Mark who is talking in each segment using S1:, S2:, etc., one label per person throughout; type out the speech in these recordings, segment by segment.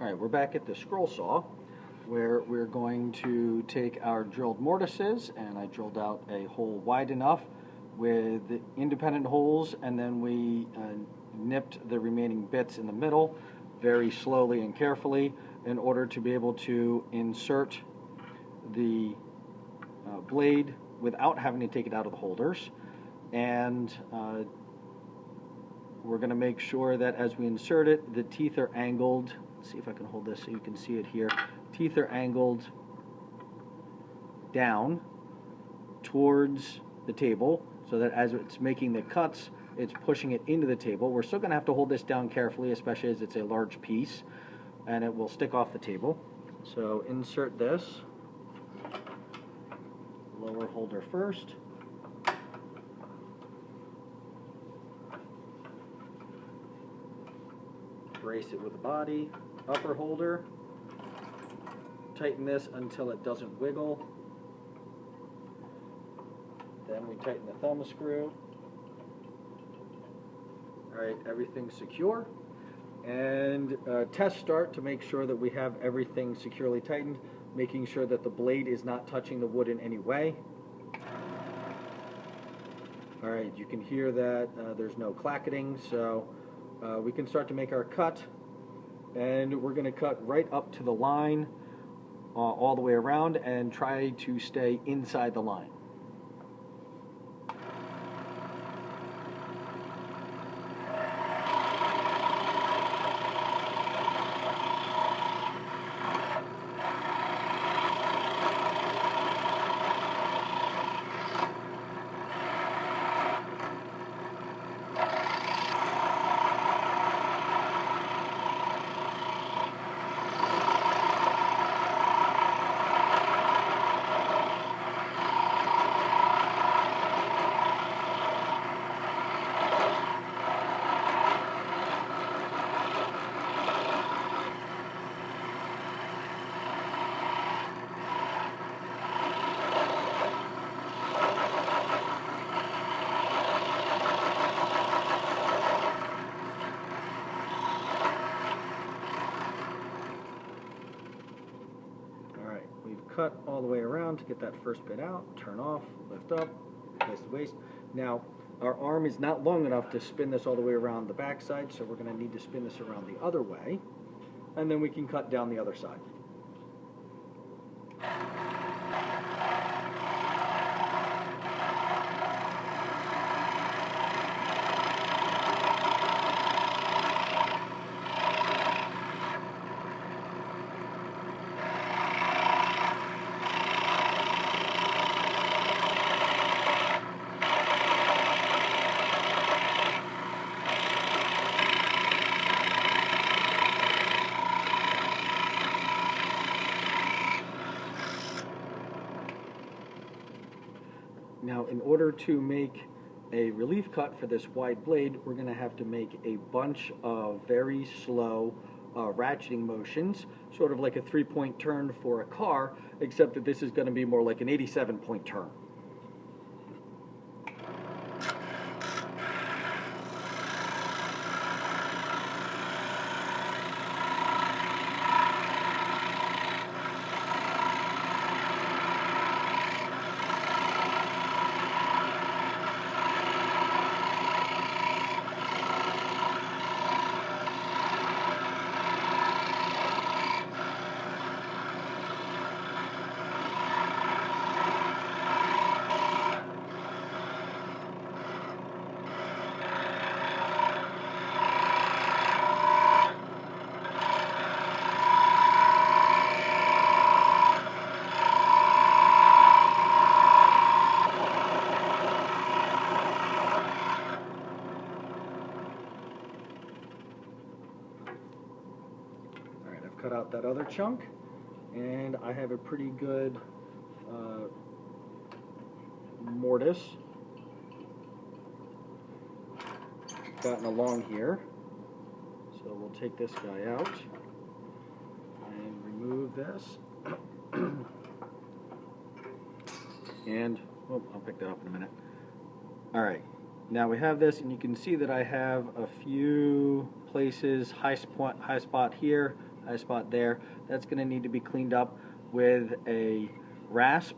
S1: Alright, we're back at the scroll saw where we're going to take our drilled mortises, and I drilled out a hole wide enough with independent holes, and then we nipped the remaining bits in the middle very slowly and carefully in order to be able to insert the blade without having to take it out of the holders. And we're going to make sure that as we insert it, the teeth are angled. Let's see if I can hold this so you can see it here. Teeth are angled down towards the table so that as it's making the cuts, it's pushing it into the table. We're still going to have to hold this down carefully, especially as it's a large piece, and it will stick off the table. So insert this. Lower holder first. Brace it with the body. Upper holder. Tighten this until it doesn't wiggle. Then we tighten the thumb screw. Alright, everything's secure. And test start to make sure that we have everything securely tightened, making sure that the blade is not touching the wood in any way. Alright, you can hear that there's no clacketing, so we can start to make our cut. And we're going to cut right up to the line all the way around and try to stay inside the line. Cut all the way around to get that first bit out, turn off, lift up, place the waste. Now, our arm is not long enough to spin this all the way around the back side, so we're going to need to spin this around the other way, and then we can cut down the other side. Now, in order to make a relief cut for this wide blade, we're going to have to make a bunch of very slow ratcheting motions, sort of like a 3-point turn for a car, except that this is going to be more like an 87-point turn. Cut out that other chunk, and I have a pretty good mortise gotten along here. So we'll take this guy out and remove this. And oh, I'll pick that up in a minute. All right, now we have this, and you can see that I have a few places, high spot here, eye spot there. That's going to need to be cleaned up with a rasp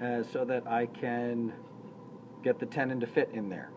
S1: so that I can get the tenon to fit in there.